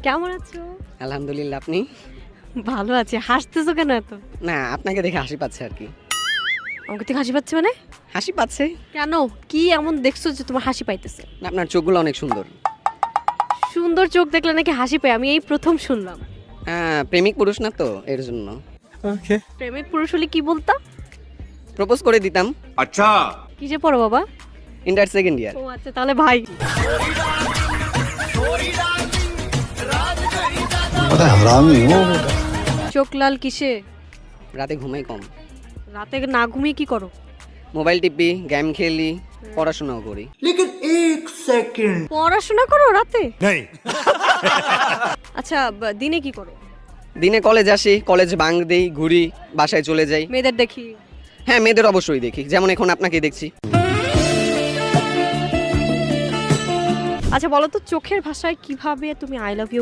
কেমন আছো? আলহামদুলিল্লাহ, আপনি? ভালো আছি। হাসতেছো কেন এত? না, আপনাকে দেখে হাসি পাচ্ছে আর কি। আমাকে থেকে হাসি পাচ্ছে মানে? হাসি পাচ্ছে? কেন? কি এমন দেখছো যে তোমার হাসি পাইতেছে? না, আপনার চোখগুলো অনেক সুন্দর। সুন্দর চোখ দেখলে নাকি হাসি পায়? আমি এই প্রথম শুনলাম। হ্যাঁ, প্রেমিক পুরুষ না তো এর জন্য। প্রেমিক পুরুষ হলে কি বলতা? প্রপোজ করে দিতাম। अच्छा কি যে পড়ো বাবা? Inter second year. ও আচ্ছা, তাহলে ভাই। हरामी हो बेटा। চোখ লাল কিসে? রাতে ঘুমাই কম। রাতে না ঘুমিয়ে কি করো? মোবাইল টিপি, গেম খেলি, পড়াশোনাও করি। পড়াশোনা করো রাতে? नहीं আচ্ছা, দিনে কি করো? দিনে কলেজ আসি, কলেজ বাঙ্ক দেই, ঘুরি, বাসায় চলে যাই। মেয়েদের দেখি। হ্যাঁ, মেয়েদের অবশ্যই দেখি, যেমন এখন আপনাকে দেখছি। আচ্ছা বলো তো, চোখের ভাষায় কিভাবে তুমি আই লাভ ইউ